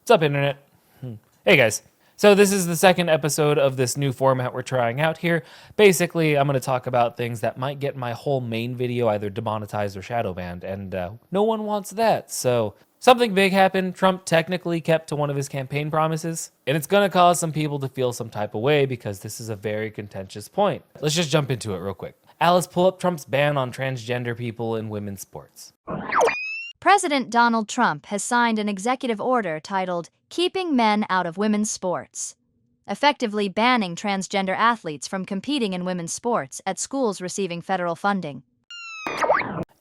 What's up, Internet? Hey, guys. So this is the second episode of this new format we're trying out here. Basically, I'm going to talk about things that might get my whole main video either demonetized or shadow banned, and no one wants that. So something big happened. Trump technically kept to one of his campaign promises, and it's going to cause some people to feel some type of way because this is a very contentious point. Let's just jump into it real quick. Alice, pull up Trump's ban on transgender people in women's sports. President Donald Trump has signed an executive order titled Keeping Men Out of Women's Sports, effectively banning transgender athletes from competing in women's sports at schools receiving federal funding.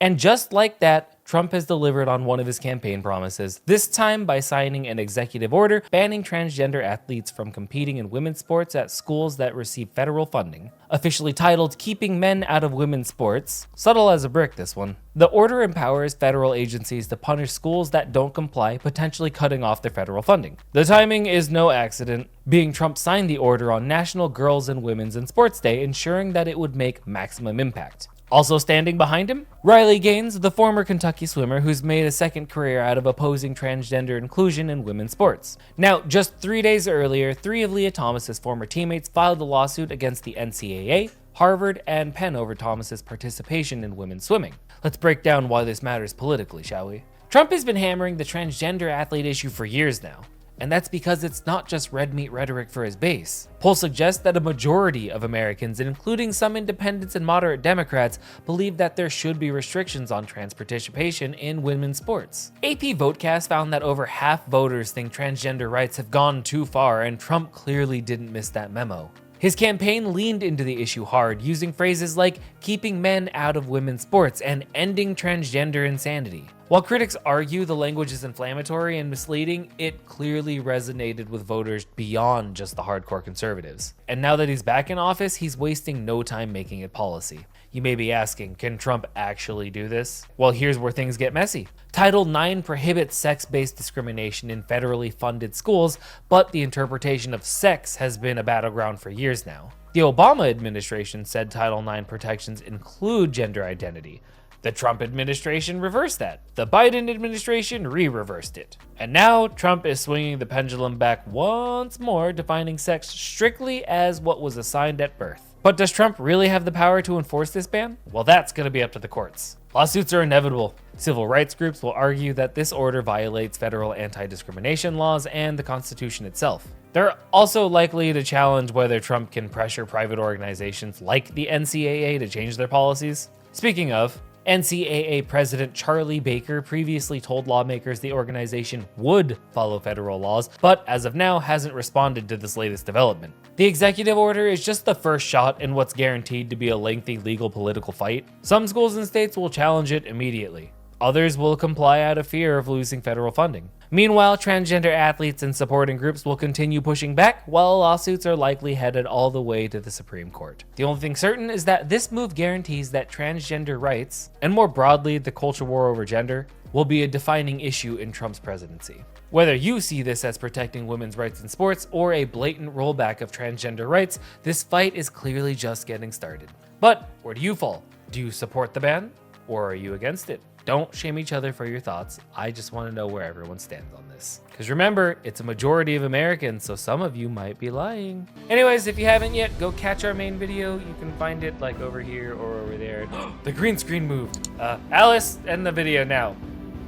And just like that, Trump has delivered on one of his campaign promises, this time by signing an executive order banning transgender athletes from competing in women's sports at schools that receive federal funding. Officially titled Keeping Men Out of Women's Sports, subtle as a brick this one, the order empowers federal agencies to punish schools that don't comply, potentially cutting off their federal funding. The timing is no accident, being Trump signed the order on National Girls and Women's in Sports Day, ensuring that it would make maximum impact. Also standing behind him, Riley Gaines, the former Kentucky swimmer who's made a second career out of opposing transgender inclusion in women's sports. Now, just 3 days earlier, 3 of Leah Thomas's former teammates filed a lawsuit against the NCAA, Harvard, and Penn over Thomas's participation in women's swimming. Let's break down why this matters politically, shall we? Trump has been hammering the transgender athlete issue for years now. And that's because it's not just red meat rhetoric for his base. Polls suggest that a majority of Americans, including some independents and moderate Democrats, believe that there should be restrictions on trans participation in women's sports. AP Votecast found that over half voters think transgender rights have gone too far, and Trump clearly didn't miss that memo. His campaign leaned into the issue hard, using phrases like keeping men out of women's sports and ending transgender insanity. While critics argue the language is inflammatory and misleading, it clearly resonated with voters beyond just the hardcore conservatives. And now that he's back in office, he's wasting no time making it policy. You may be asking, can Trump actually do this? Well, here's where things get messy. Title IX prohibits sex-based discrimination in federally funded schools, but the interpretation of sex has been a battleground for years now. The Obama administration said Title IX protections include gender identity. The Trump administration reversed that. The Biden administration re-reversed it. And now Trump is swinging the pendulum back once more, defining sex strictly as what was assigned at birth. But does Trump really have the power to enforce this ban? Well, that's going to be up to the courts. Lawsuits are inevitable. Civil rights groups will argue that this order violates federal anti-discrimination laws and the Constitution itself. They're also likely to challenge whether Trump can pressure private organizations like the NCAA to change their policies. Speaking of, NCAA President Charlie Baker previously told lawmakers the organization would follow federal laws, but as of now hasn't responded to this latest development. The executive order is just the first shot in what's guaranteed to be a lengthy legal political fight. Some schools and states will challenge it immediately. Others will comply out of fear of losing federal funding. Meanwhile, transgender athletes and supporting groups will continue pushing back, while lawsuits are likely headed all the way to the Supreme Court. The only thing certain is that this move guarantees that transgender rights, and more broadly the culture war over gender, will be a defining issue in Trump's presidency. Whether you see this as protecting women's rights in sports or a blatant rollback of transgender rights, this fight is clearly just getting started. But where do you fall? Do you support the ban, or are you against it? Don't shame each other for your thoughts. I just want to know where everyone stands on this. Because remember, it's a majority of Americans, so some of you might be lying. Anyways, if you haven't yet, go catch our main video. You can find it like over here or over there. The green screen moved. Alice, end the video now.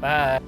Bye.